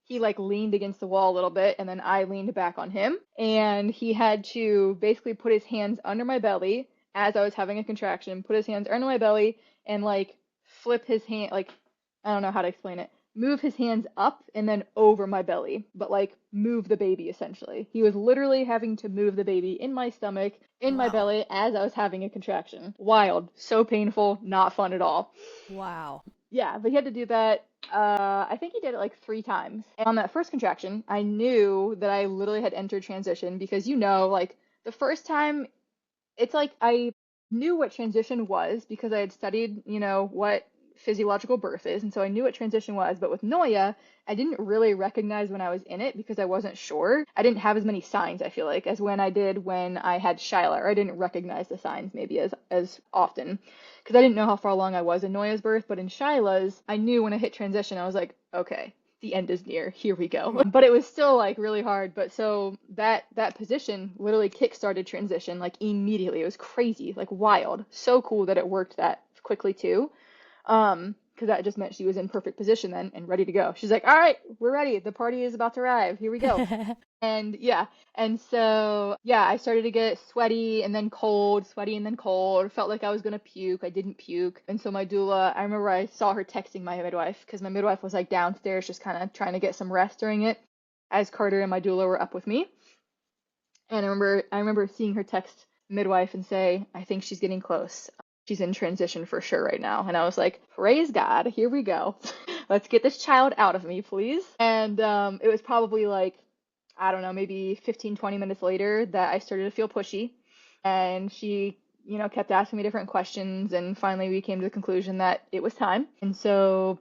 he leaned against the wall a little bit, and then I leaned back on him, and he had to basically put his hands under my belly as I was having a contraction, put his hands under my belly and like flip his hand, like I don't know how to explain it. Move his hands up and then over my belly, but like move the baby essentially. He was literally having to move the baby in my stomach, in my Wow. belly as I was having a contraction. Wild, so painful, not fun at all. Wow. Yeah, but he had to do that. I think he did it like 3 times. And on that first contraction, I knew that I literally had entered transition because like the first time, it's like I knew what transition was because I had studied, what physiological birth is, and so I knew what transition was. But with Noya, I didn't really recognize when I was in it because I wasn't sure. I didn't have as many signs, I feel like, as when I did when I had Shyla, or I didn't recognize the signs maybe as often because I didn't know how far along I was in Noya's birth. But in Shyla's, I knew when I hit transition, I was like, okay, the end is near. Here we go. But it was still like really hard. But so that position literally kick-started transition like immediately. It was crazy, like wild. So cool that it worked that quickly too. Because that just meant she was in perfect position then and ready to go. She's like, all right, we're ready. The party is about to arrive. Here we go. And yeah, and so yeah, I started to get sweaty and then cold, sweaty and then cold. Felt like I was gonna puke. I didn't puke. And so my doula, I remember I saw her texting my midwife because my midwife was like downstairs just kind of trying to get some rest during it as Carter and my doula were up with me. And I remember seeing her text midwife and say, I think she's getting close. She's in transition for sure right now. And I was like, praise God, here we go. Let's get this child out of me, please. And it was probably like, I don't know, maybe 15, 20 minutes later that I started to feel pushy. And she, kept asking me different questions. And finally we came to the conclusion that it was time. And so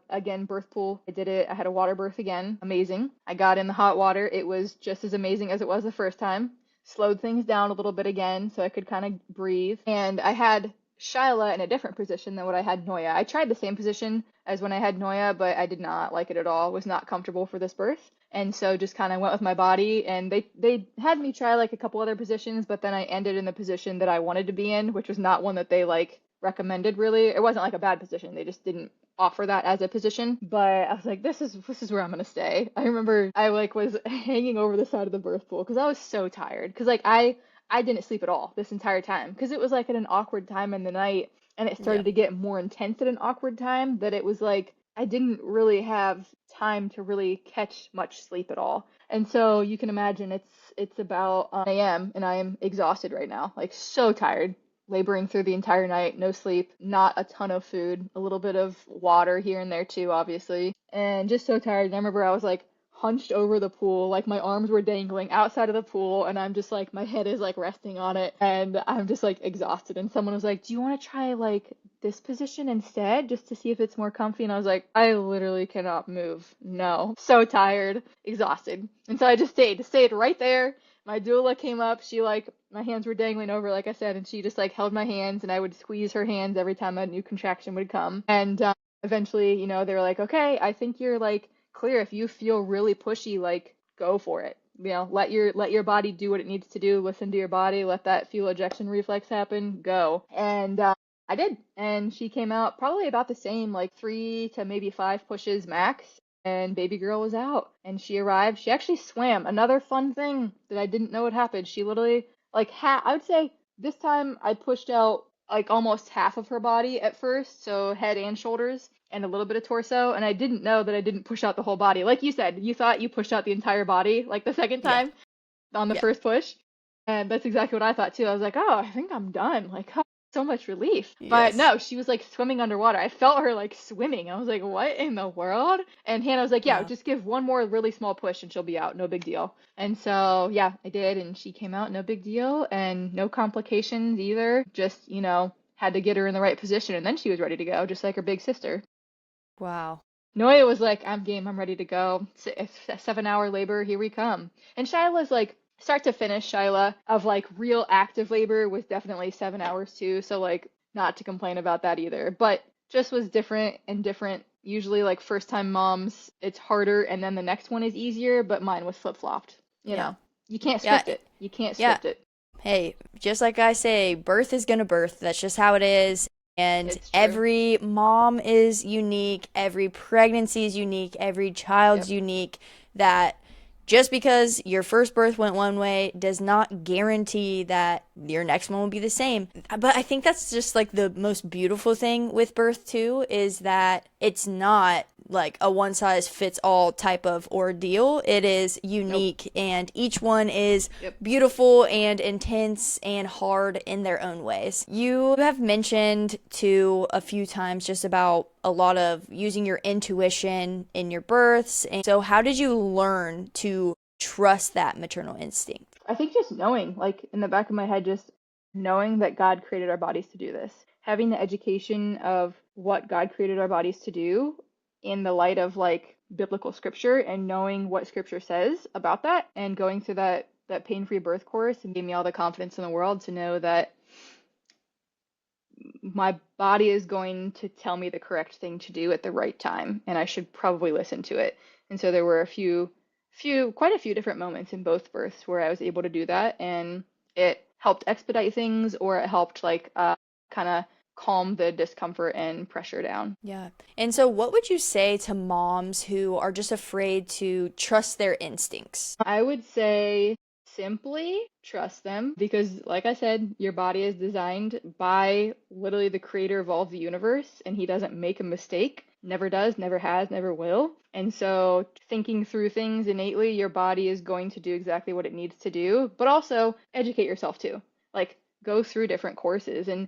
again, birth pool, I did it. I had a water birth again. Amazing. I got in the hot water. It was just as amazing as it was the first time. Slowed things down a little bit again so I could kind of breathe. And I had Shyla in a different position than what I had Noya. I tried the same position as when I had Noya, but I did not like it at all. Was not comfortable for this birth. And so just kind of went with my body, and they had me try like a couple other positions, but then I ended in the position that I wanted to be in, which was not one that they like recommended really. It wasn't like a bad position. They just didn't offer that as a position. But I was like, this is where I'm gonna stay. I remember I like was hanging over the side of the birth pool because I was so tired. Because like I didn't sleep at all this entire time because it was like at an awkward time in the night, and it Yeah. started to get more intense at an awkward time that it was like I didn't really have time to really catch much sleep at all. And so you can imagine it's about a.m. and I am exhausted right now, like so tired, laboring through the entire night, no sleep, not a ton of food, a little bit of water here and there too, obviously, and just so tired. And I remember I was like hunched over the pool, like my arms were dangling outside of the pool, and I'm just like my head is like resting on it, and I'm just like exhausted. And someone was like, "Do you want to try like this position instead, just to see if it's more comfy?" And I was like, "I literally cannot move. No, so tired, exhausted." And so I just stayed right there. My doula came up. She like my hands were dangling over, like I said, and she just like held my hands, and I would squeeze her hands every time a new contraction would come. And eventually, they were like, "Okay, I think you're like clear. If you feel really pushy, like go for it. Let your body do what it needs to do. Listen to your body. Let that fetal ejection reflex happen. Go." And I did. And she came out probably about the same, like 3 to maybe 5 pushes max. And baby girl was out. And she arrived. She actually swam. Another fun thing that I didn't know would happen. She literally, like, I would say this time I pushed out like almost half of her body at first, so head and shoulders and a little bit of torso, and I didn't know that I didn't push out the whole body. Like you said, you thought you pushed out the entire body like the second Yeah. time on the Yeah. first push. And that's exactly what I thought too. I was like, "Oh, I think I'm done." Like, oh, so much relief. But Yes. no, she was like swimming underwater. I felt her like swimming. I was like, "What in the world?" And Hannah was like, "Yeah, Wow. just give one more really small push and she'll be out. No big deal." And so, yeah, I did, and she came out, no big deal, and no complications either. Just, had to get her in the right position, and then she was ready to go, just like her big sister. Wow. Noya was like, "I'm game, I'm ready to go. It's a 7-hour labor, here we come." And Shyla's like, start to finish, Shyla, of like real active labor was definitely 7 hours too. So like, not to complain about that either, but just was different and different. Usually like first time moms, it's harder, and then the next one is easier, but mine was flip-flopped. Yeah. You can't Yeah. script it. You can't Yeah. script it. Hey, just like I say, birth is gonna birth. That's just how it is. And It's true. every mom is unique, every pregnancy is unique, every child's Yep. unique. That just because your first birth went one way does not guarantee that your next one will be the same. But I think that's just like the most beautiful thing with birth, too, is that it's not like a one size fits all type of ordeal. It is Nope. unique, and each one is Yep. beautiful and intense and hard in their own ways. You have mentioned too a few times just about a lot of using your intuition in your births. And so how did you learn to trust that maternal instinct? I think just knowing, like in the back of my head, just knowing that God created our bodies to do this, having the education of what God created our bodies to do in the light of like biblical scripture, and knowing what scripture says about that, and going through that pain-free birth course, and gave me all the confidence in the world to know that my body is going to tell me the correct thing to do at the right time, and I should probably listen to it. And so there were quite a few different moments in both births where I was able to do that, and it helped expedite things, or it helped like kind of calm the discomfort and pressure down. Yeah. And so what would you say to moms who are just afraid to trust their instincts? I would say simply trust them because, like I said, your body is designed by literally the creator of all of the universe, and he doesn't make a mistake. Never does, never has, never will. And so, thinking through things innately, your body is going to do exactly what it needs to do, but also educate yourself too. Like, go through different courses. And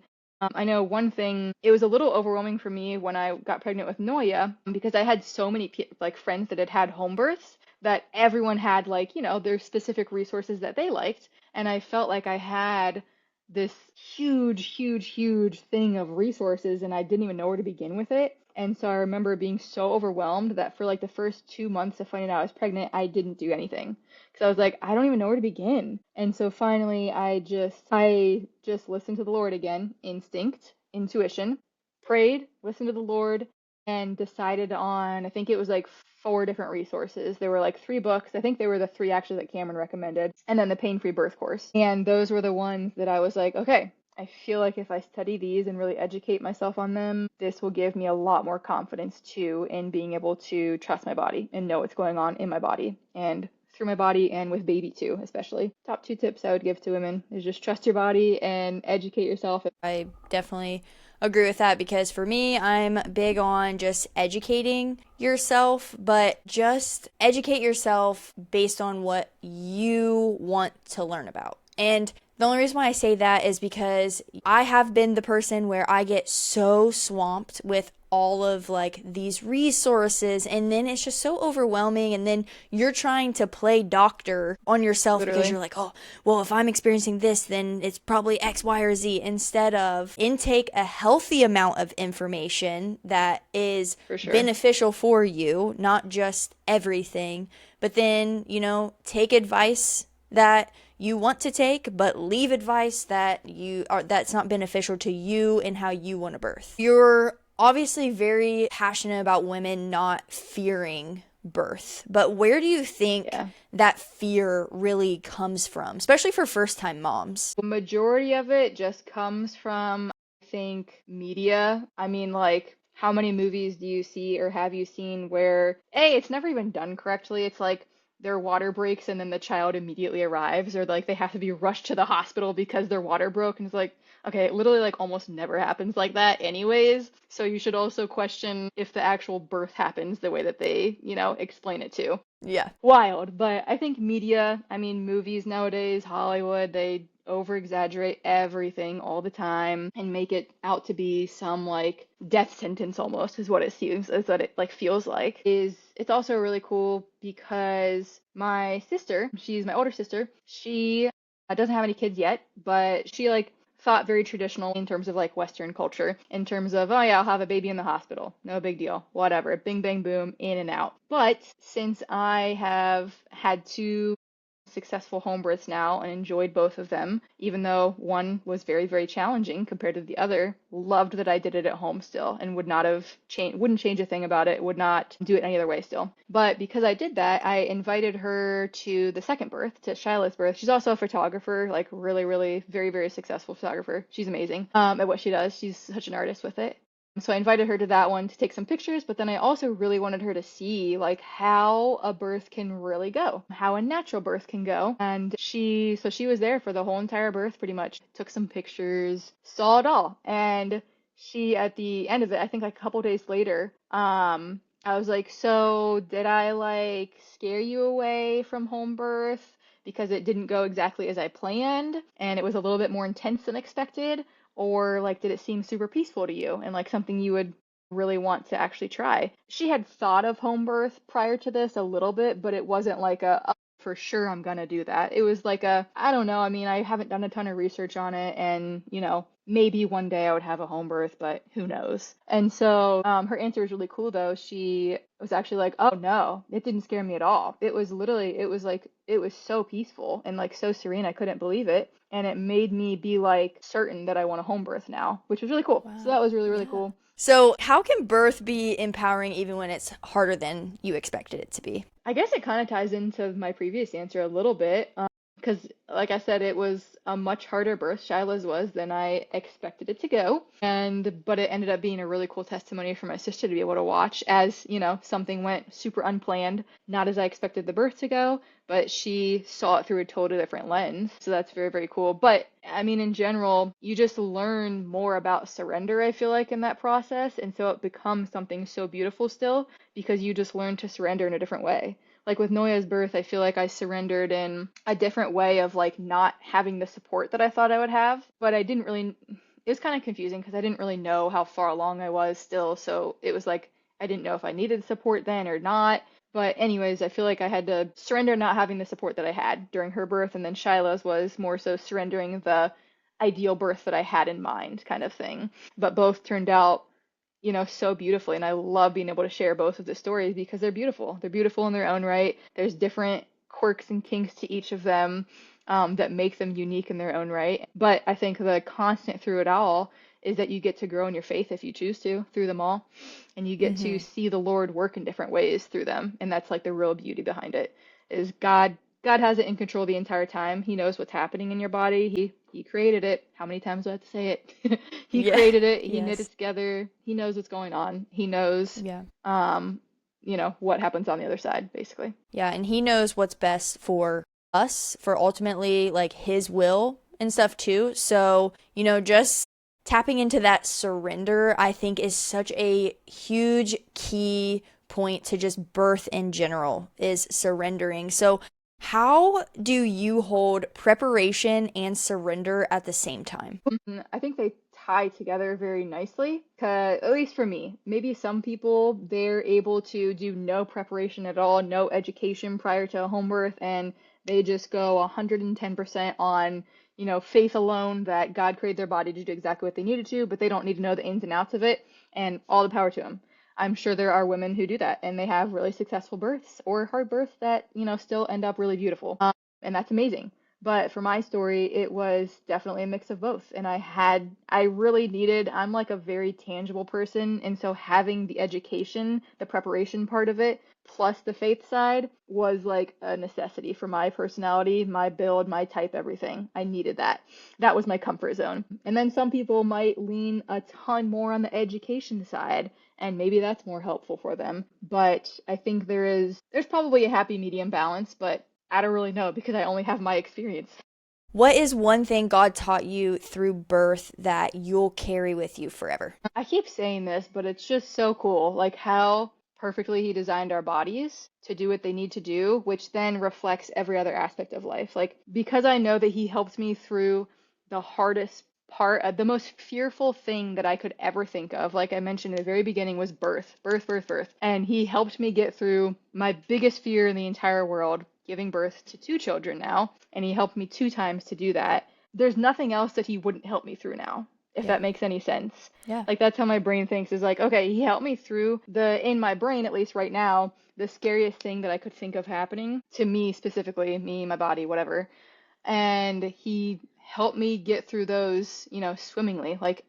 I know one thing, it was a little overwhelming for me when I got pregnant with Noya because I had so many like friends that had home births that everyone had like, their specific resources that they liked. And I felt like I had this huge, huge, huge thing of resources, and I didn't even know where to begin with it. And so I remember being so overwhelmed that for like the first 2 months of finding out I was pregnant, I didn't do anything. Because I was like, I don't even know where to begin. And so finally I just listened to the Lord again, instinct. intuition, prayed, listened to the Lord, and decided on, I think it was like 4 different resources. There were like 3 books. I think they were the 3 actually that Cameron recommended, and then the pain-free birth course. And those were the ones that I was like, okay, I feel like if I study these and really educate myself on them, this will give me a lot more confidence too in being able to trust my body and know what's going on in my body and through my body and with baby too, especially. Top 2 tips I would give to women is just trust your body and educate yourself. I definitely agree with that because for me, I'm big on just educating yourself, but just educate yourself based on what you want to learn about. And the only reason why I say that is because I have been the person where I get so swamped with all of like these resources, and then it's just so overwhelming, and then you're trying to play doctor on yourself because Literally. you're like, oh, well, if I'm experiencing this, then it's probably X, Y, or Z, instead of intake a healthy amount of information that is For sure. beneficial for you, not just everything, but then, take advice that you want to take, but leave advice that's not beneficial to you and how you want to birth. You're obviously very passionate about women not fearing birth, but where do you think Yeah. that fear really comes from, especially for first-time moms? The majority of it just comes from, I think, media. I mean, like, how many movies do you see or have you seen where, A, it's never even done correctly? It's like their water breaks and then the child immediately arrives, or like they have to be rushed to the hospital because their water broke. And it's like, okay, it literally like almost never happens like that anyways. So you should also question if the actual birth happens the way that they, explain it to. Yeah. Wild, but I think media, I mean, movies nowadays, Hollywood, they over exaggerate everything all the time and make it out to be some like death sentence almost is what it seems, is what it like feels like. It's also really cool because my sister, she's my older sister, she doesn't have any kids yet, but she like thought very traditional in terms of like Western culture, in terms of, oh yeah, I'll have a baby in the hospital. No big deal. Whatever. Bing, bang, boom, in and out. But since I have had 2 successful home births now and enjoyed both of them, even though one was very, very challenging compared to the other, loved that I did it at home still and wouldn't change a thing about it, would not do it any other way still. But because I did that, I invited her to the second birth, to Shiloh's birth. She's also a photographer, like really, really very, very successful photographer. She's amazing at what she does. She's such an artist with it. So I invited her to that one to take some pictures, but then I also really wanted her to see like how a birth can really go, how a natural birth can go. And she was there for the whole entire birth pretty much. Took some pictures, saw it all. And she at the end of it, I think like a couple days later, I was like, "So, did I like scare you away from home birth because it didn't go exactly as I planned and it was a little bit more intense than expected?" Or like, did it seem super peaceful to you and like something you would really want to actually try? She had thought of home birth prior to this a little bit, but it wasn't like "Oh, for sure I'm gonna do that." It was like I don't know. I mean, I haven't done a ton of research on it, and maybe one day I would have a home birth, but who knows? And so her answer was really cool though. She was actually like, "Oh no, it didn't scare me at all. It was literally, it was like, it was so peaceful and like so serene. I couldn't believe it. And it made me be like certain that I want a home birth now," which was really cool. So that Wow. was really, really Yeah. cool. So, how can birth be empowering even when it's harder than you expected it to be? I guess it kind of ties into my previous answer a little bit, because, like I said, it was a much harder birth, Shiloh's was, than I expected it to go. But it ended up being a really cool testimony for my sister to be able to watch as, something went super unplanned, not as I expected the birth to go, but she saw it through a totally different lens. So that's very, very cool. But I mean, in general, you just learn more about surrender, I feel like, in that process. And so it becomes something so beautiful still because you just learn to surrender in a different way. Like with Noya's birth, I feel like I surrendered in a different way of like not having the support that I thought I would have, but I didn't really, it was kind of confusing because I didn't really know how far along I was still. So it was like, I didn't know if I needed support then or not. But anyways, I feel like I had to surrender not having the support that I had during her birth, and then Shiloh's was more so surrendering the ideal birth that I had in mind kind of thing. But both turned out so beautifully. And I love being able to share both of the stories because they're beautiful. They're beautiful in their own right. There's different quirks and kinks to each of them that make them unique in their own right. But I think the constant through it all is that you get to grow in your faith if you choose to through them all, and you get to Mm-hmm. see the Lord work in different ways through them. And that's like the real beauty behind it is God has it in control the entire time. He knows what's happening in your body. He created it. How many times do I have to say it? He Yeah. created it. He knit it Yes. together. He knows what's going on. He knows Yeah. um, what happens on the other side, basically. Yeah, and he knows what's best for us, for ultimately like his will and stuff too. So, just tapping into that surrender, I think is such a huge key point to just birth in general is surrendering. So, how do you hold preparation and surrender at the same time? I think they tie together very nicely, 'cause, at least for me. Maybe some people, they're able to do no preparation at all, no education prior to a home birth, and they just go 110% on, faith alone that God created their body to do exactly what they needed to, but they don't need to know the ins and outs of it, and all the power to them. I'm sure there are women who do that, and they have really successful births or hard births that, still end up really beautiful. And that's amazing. But for my story, it was definitely a mix of both. And I really needed, I'm like a very tangible person. And so having the education, the preparation part of it, plus the faith side was like a necessity for my personality, my build, my type, everything. I needed that. That was my comfort zone. And then some people might lean a ton more on the education side, and maybe that's more helpful for them. But I think there's probably a happy medium balance, but I don't really know because I only have my experience. What is one thing God taught you through birth that you'll carry with you forever? I keep saying this, but it's just so cool, like how perfectly he designed our bodies to do what they need to do, which then reflects every other aspect of life. Like, because I know that he helped me through the hardest part, the most fearful thing that I could ever think of, like I mentioned in the very beginning, was birth, birth, birth, birth. And he helped me get through my biggest fear in the entire world, giving birth to two children now. And he helped me two times to do that. There's nothing else that he wouldn't help me through now, if Yeah. that makes any sense. Yeah. Like that's how my brain thinks is like, okay, he helped me through in my brain, at least right now, the scariest thing that I could think of happening to me specifically, me, my body, whatever. And he helped me get through those, swimmingly, like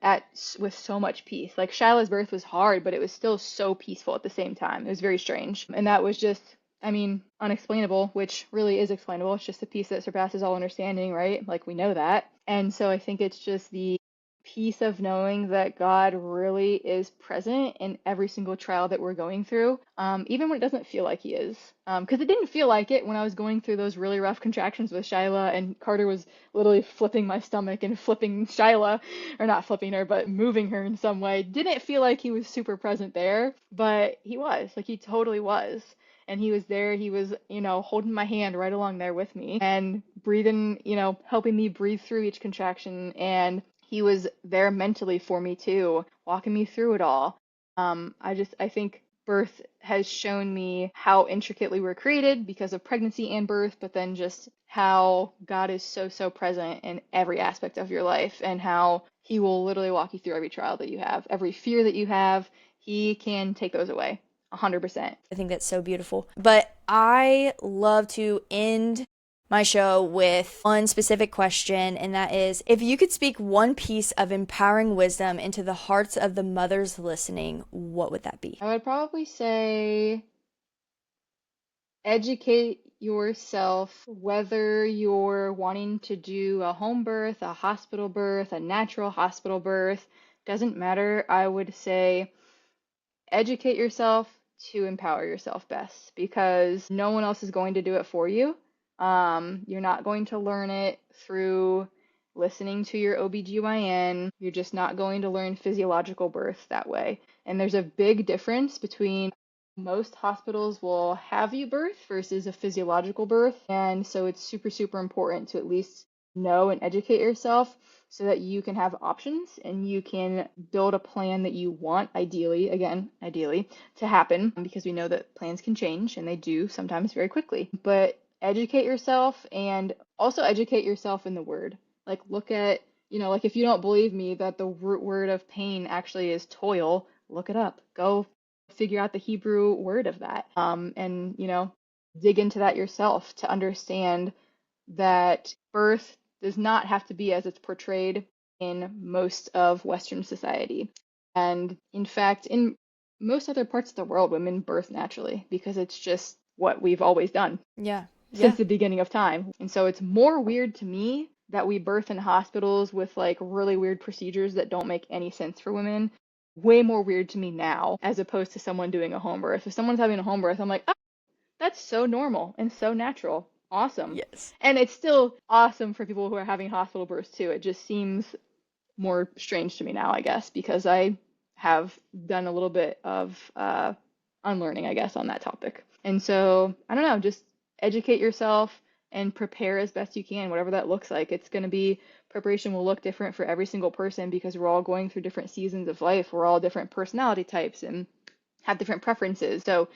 with so much peace. Like Shiloh's birth was hard, but it was still so peaceful at the same time. It was very strange. And that was just, I mean, unexplainable, which really is explainable. It's just the peace that surpasses all understanding, right? Like we know that. And so I think it's just the peace of knowing that God really is present in every single trial that we're going through, even when it doesn't feel like He is. Because it didn't feel like it when I was going through those really rough contractions with Shyla, and Carter was literally flipping my stomach and flipping Shyla, or not flipping her, but moving her in some way. Didn't feel like He was super present there, but He was. Like He totally was. And he was there, he was, holding my hand right along there with me and breathing, helping me breathe through each contraction. And he was there mentally for me too, walking me through it all. I think birth has shown me how intricately we're created because of pregnancy and birth, but then just how God is so, so present in every aspect of your life and how he will literally walk you through every trial that you have, every fear that you have. He can take those away. 100%. I think that's so beautiful. But I love to end my show with one specific question, and that is if you could speak one piece of empowering wisdom into the hearts of the mothers listening, what would that be? I would probably say educate yourself, whether you're wanting to do a home birth, a hospital birth, a natural hospital birth, doesn't matter. I would say educate yourself to empower yourself best because no one else is going to do it for you. You're not going to learn it through listening to your OBGYN. You're just not going to learn physiological birth that way. And there's a big difference between most hospitals will have you birth versus a physiological birth. And so it's super, super important to at least know and educate yourself so that you can have options and you can build a plan that you want, ideally, again, ideally, to happen because we know that plans can change and they do sometimes very quickly. But educate yourself and also educate yourself in the word. Like, look at, like if you don't believe me that the root word of pain actually is toil, look it up. Go figure out the Hebrew word of that. And, dig into that yourself to understand that birth does not have to be as it's portrayed in most of Western society. And in fact, in most other parts of the world, women birth naturally because it's just what we've always done Yeah. since the beginning of time. And so it's more weird to me that we birth in hospitals with like really weird procedures that don't make any sense for women. Way more weird to me now as opposed to someone doing a home birth. If someone's having a home birth, I'm like, oh, that's so normal and so natural. Awesome. Yes. And it's still awesome for people who are having hospital births too. It just seems more strange to me now, I guess, because I have done a little bit of unlearning, I guess, on that topic. And so, I don't know, just educate yourself and prepare as best you can, whatever that looks like. It's going to be, preparation will look different for every single person because we're all going through different seasons of life. We're all different personality types and have different preferences. So,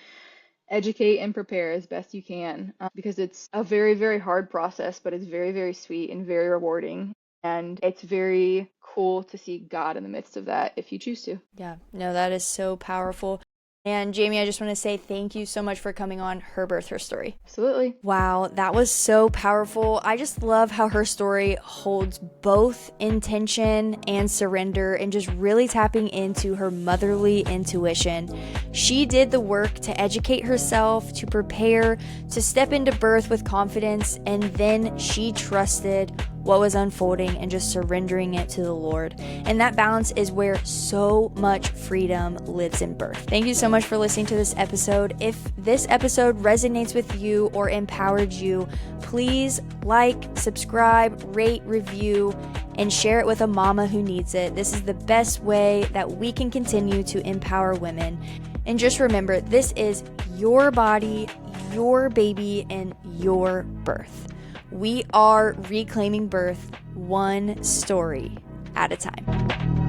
educate and prepare as best you can because it's a very, very hard process, but it's very, very sweet and very rewarding. And it's very cool to see God in the midst of that if you choose to. Yeah, no, that is so powerful. And Jamie, I just want to say thank you so much for coming on Her Birth, Her Story. Absolutely. Wow, that was so powerful. I just love how her story holds both intention and surrender and just really tapping into her motherly intuition. She did the work to educate herself, to prepare, to step into birth with confidence, and then she trusted what was unfolding and just surrendering it to the Lord. And that balance is where so much freedom lives in birth. Thank you so much for listening to this episode. If this episode resonates with you or empowered you, please like, subscribe, rate, review, and share it with a mama who needs it. This is the best way that we can continue to empower women. And just remember, this is your body, your baby, and your birth. We are reclaiming birth one story at a time.